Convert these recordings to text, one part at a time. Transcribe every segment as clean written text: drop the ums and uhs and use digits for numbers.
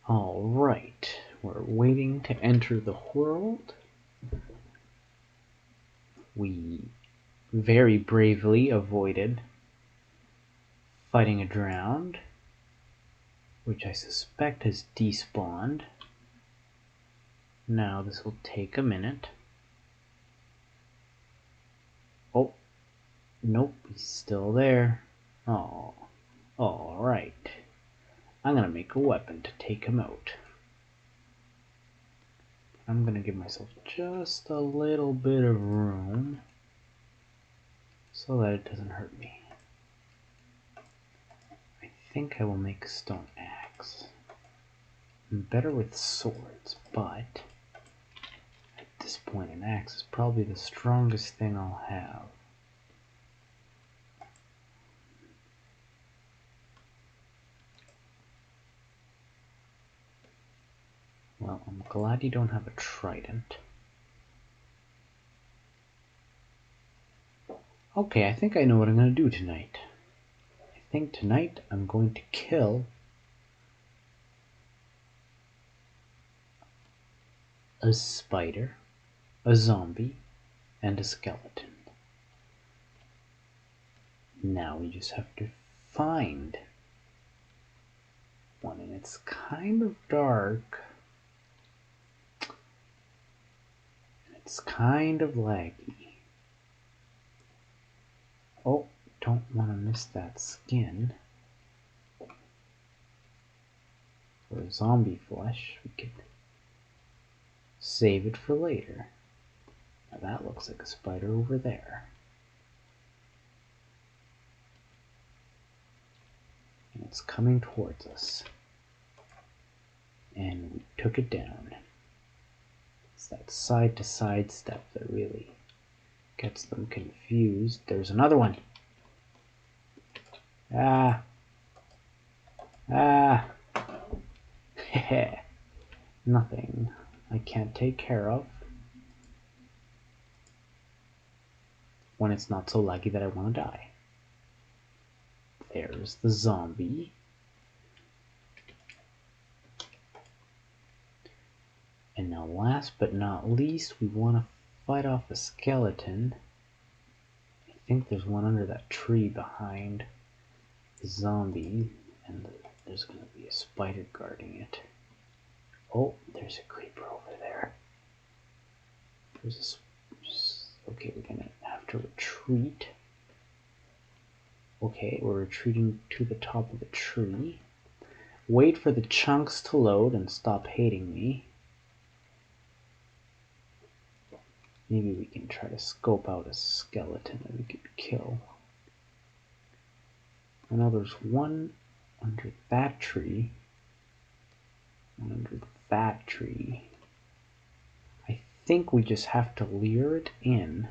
Alright, we're waiting to enter the world. We very bravely avoided fighting a drowned, which I suspect has despawned. Now this will take a minute. Oh, nope, he's still there. Oh, alright. I'm gonna make a weapon to take him out. I'm gonna give myself just a little bit of room so that it doesn't hurt me. I think I will make a stone axe. I'm better with swords, but at this point an axe is probably the strongest thing I'll have. Well, I'm glad you don't have a trident. Okay, I think I know what I'm going to do tonight. I think tonight I'm going to kill a spider, a zombie, and a skeleton. Now we just have to find one, and it's kind of dark. It's kind of laggy. Oh, don't want to miss that skin. For zombie flesh, we could save it for later. Now that looks like a spider over there. And it's coming towards us. And we took it down. It's that side to side step that really gets them confused. There's another one. Ah. Ah. Heh. Nothing I can't take care of. When it's not so laggy that I want to die. There's the zombie. And now last but not least, we want to fight off a skeleton. I think there's one under that tree behind the zombie, and there's going to be a spider guarding it. Oh, there's a creeper over there. There's a... Okay, we're going to have to retreat. Okay, we're retreating to the top of the tree. Wait for the chunks to load and stop hating me. Maybe we can try to scope out a skeleton that we could kill. I know there's one under that tree. One under that tree. I think we just have to lure it in.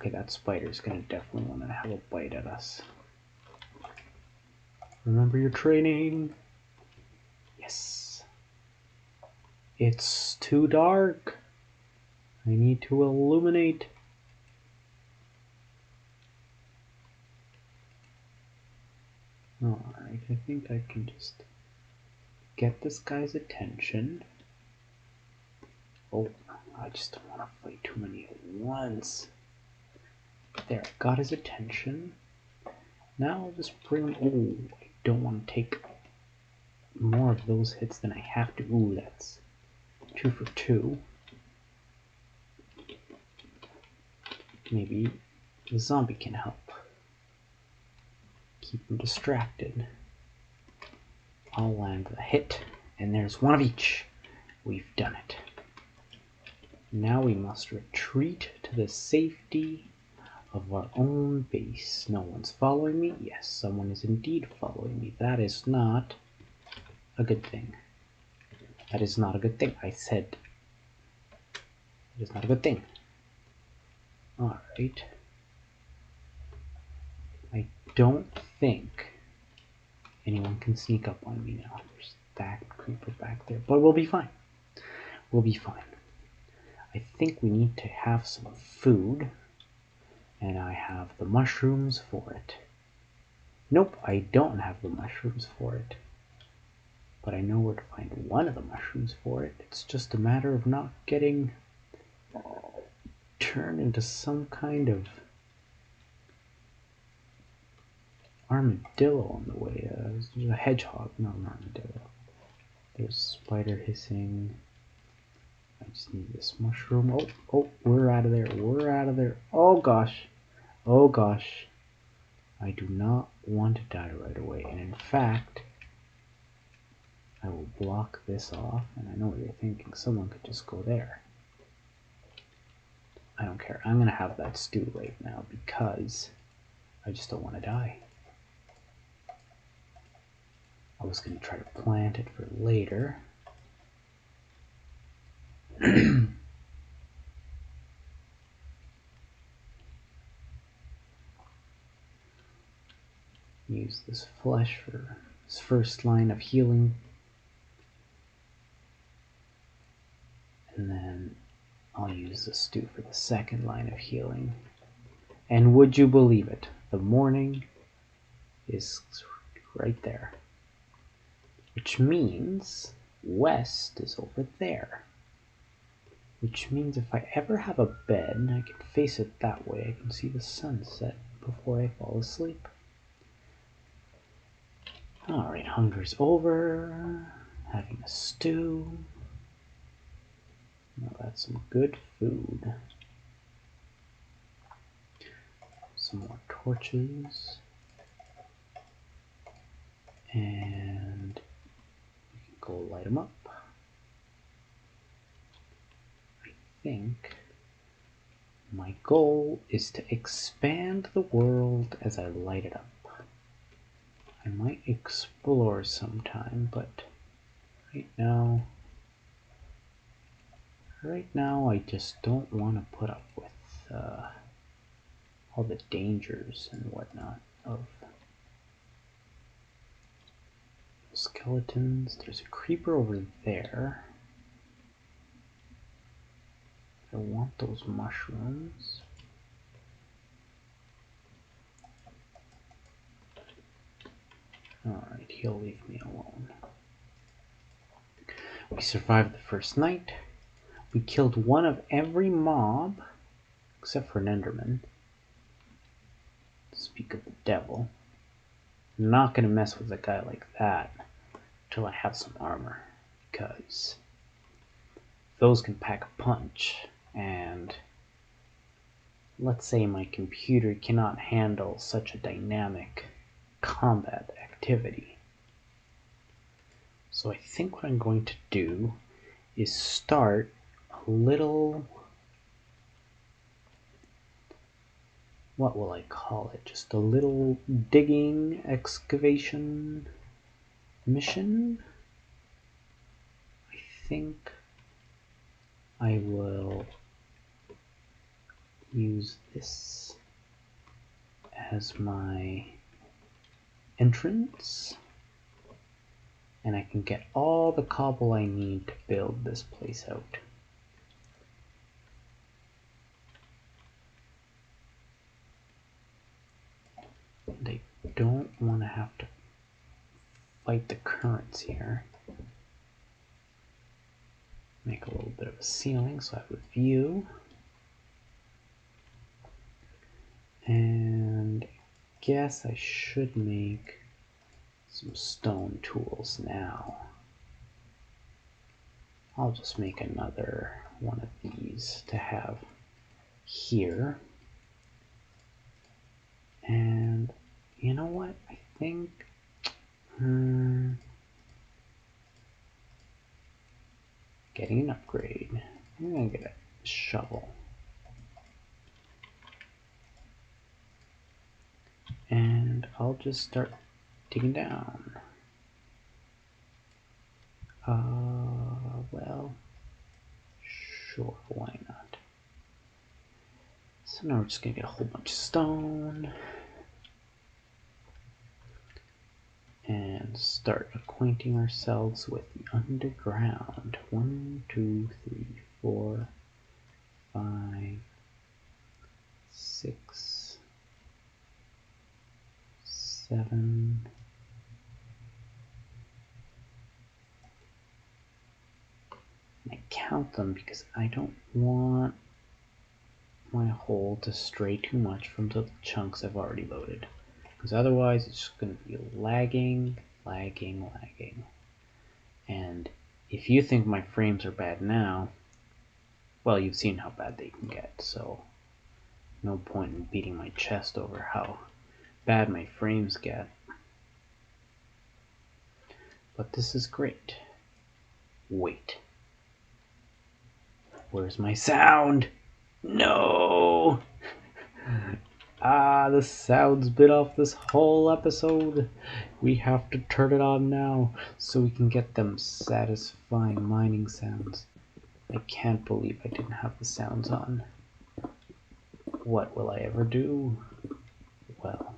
Okay, that spider's gonna definitely want to have a bite at us. Remember your training. Yes. It's too dark. I need to illuminate. Alright, I think I can just get this guy's attention. Oh, I just don't want to fight too many at once. There, I got his attention. Now I'll just bring him. Oh, I don't want to take more of those hits than I have to. Ooh, that's 2 for 2. Maybe the zombie can help. Keep him distracted. I'll land the hit, and there's one of each. We've done it. Now we must retreat to the safety of our own base. No one's following me. Yes, someone is indeed following me. That is not a good thing. That is not a good thing. I said it is not a good thing. Alright. I don't think anyone can sneak up on me now. There's that creeper back there. But we'll be fine. We'll be fine. I think we need to have some food. And I have the mushrooms for it. Nope, I don't have the mushrooms for it. But I know where to find one of the mushrooms for it. It's just a matter of not getting turned into some kind of armadillo on the way. There's a hedgehog, not an armadillo. There's a spider hissing. I just need this mushroom. Oh, we're out of there. We're out of there. Oh gosh. Oh gosh. I do not want to die right away. And in fact, I will block this off. And I know what you're thinking. Someone could just go there. I don't care. I'm going to have that stew right now because I just don't want to die. I was going to try to plant it for later. Use this flesh for this first line of healing. And then I'll use the stew for the second line of healing. And would you believe it? The morning is right there. Which means west is over there. Which means if I ever have a bed, I can face it that way. I can see the sunset before I fall asleep. Alright, hunger's over. Having a stew. Now that's some good food. Some more torches. And we can go light them up. I think my goal is to expand the world as I light it up. I might explore sometime, but right now I just don't want to put up with all the dangers and whatnot of skeletons. There's a creeper over there. I want those mushrooms. Alright, he'll leave me alone. We survived the first night. We killed one of every mob, except for an Enderman. Speak of the devil. I'm not going to mess with a guy like that until I have some armor, because those can pack a punch, and let's say my computer cannot handle such a dynamic combat activity. So I think what I'm going to do is start a little, what will I call it? Just a little digging excavation mission. I think I will use this as my entrance, and I can get all the cobble I need to build this place out. And I don't want to have to fight the currents here. Make a little bit of a ceiling so I have a view. And I guess I should make some stone tools now. I'll just make another one of these to have here. And you know what? I think getting an upgrade. I'm gonna get a shovel. And I'll just start digging down. Well, sure, why not? So now we're just gonna get a whole bunch of stone and start acquainting ourselves with the underground. 1, 2, 3, 4, 5, 6, 7, count them because I don't want my hole to stray too much from the chunks I've already loaded. Because otherwise it's just going to be lagging. And if you think my frames are bad now, well, you've seen how bad they can get, so no point in beating my chest over how bad my frames get. But this is great. Wait. Where's my sound? No! The sound's been off this whole episode. We have to turn it on now so we can get them satisfying mining sounds. I can't believe I didn't have the sounds on. What will I ever do? Well,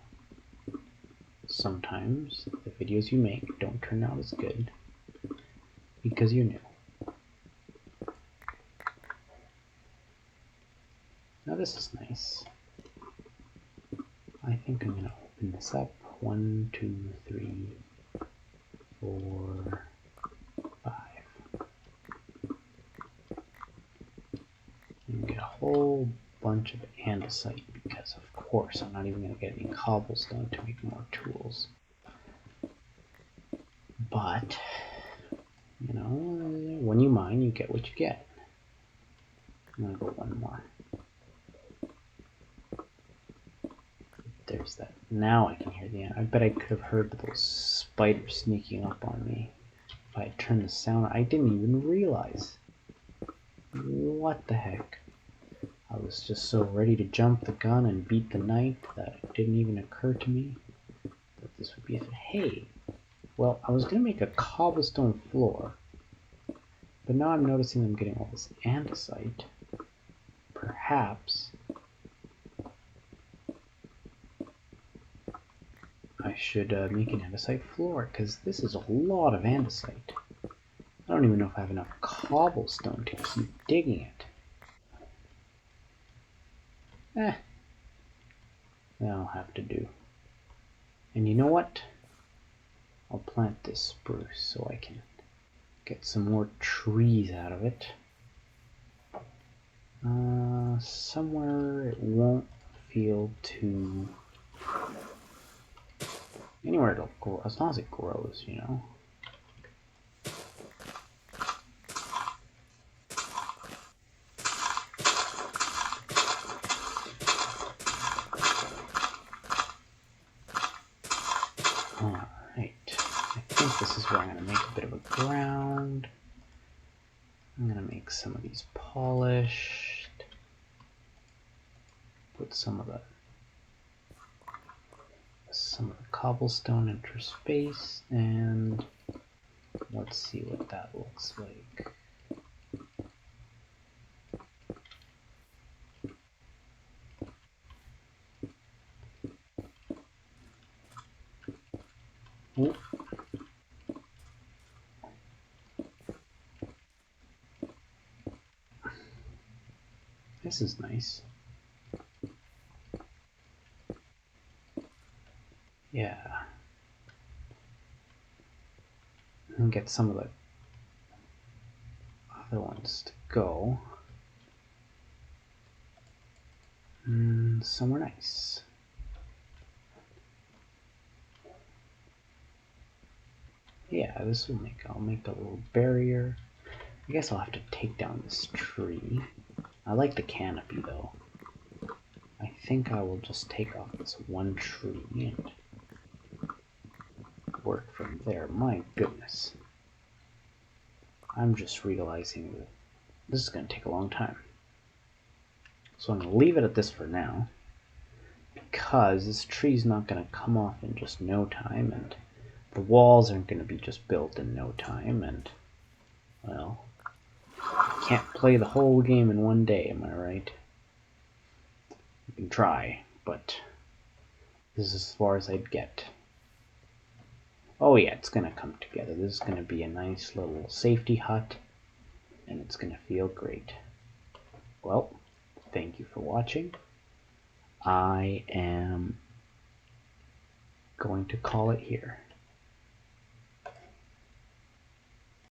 sometimes the videos you make don't turn out as good because you're new. Now this is nice. I think I'm going to open this up. 1, 2, 3, 4, 5. And get a whole bunch of andesite because of course I'm not even going to get any cobblestone to make more tools. But, you know, when you mine, you get what you get. I'm going to go one more. There's that. Now I can hear the end. I bet I could have heard those spiders sneaking up on me if I had turned the sound. I didn't even realize. What the heck? I was just so ready to jump the gun and beat the knight that it didn't even occur to me that this would be it. Hey, well, I was going to make a cobblestone floor, but now I'm noticing I'm getting all this andesite. Perhaps I should make an andesite floor, because this is a lot of andesite. I don't even know if I have enough cobblestone to keep digging it. That'll have to do. And you know what? I'll plant this spruce so I can get some more trees out of it. Somewhere it won't feel too... Anywhere it'll grow, as long as it grows, you know. Alright, I think this is where I'm going to make a bit of a ground. I'm going to make some of these polished. Put some of the cobblestone interspace, and let's see what that looks like. Ooh. This is nice. Yeah. And get some of the other ones to go. Somewhere nice. Yeah, this will make, I'll make a little barrier. I guess I'll have to take down this tree. I like the canopy though. I think I will just take off this one tree and work from there. My goodness. I'm just realizing that this is going to take a long time. So I'm going to leave it at this for now, because this tree's not going to come off in just no time, and the walls aren't going to be just built in no time, and, well, I can't play the whole game in one day, am I right? You can try, but this is as far as I'd get. Oh yeah, it's going to come together. This is going to be a nice little safety hut, and it's going to feel great. Well, thank you for watching. I am going to call it here.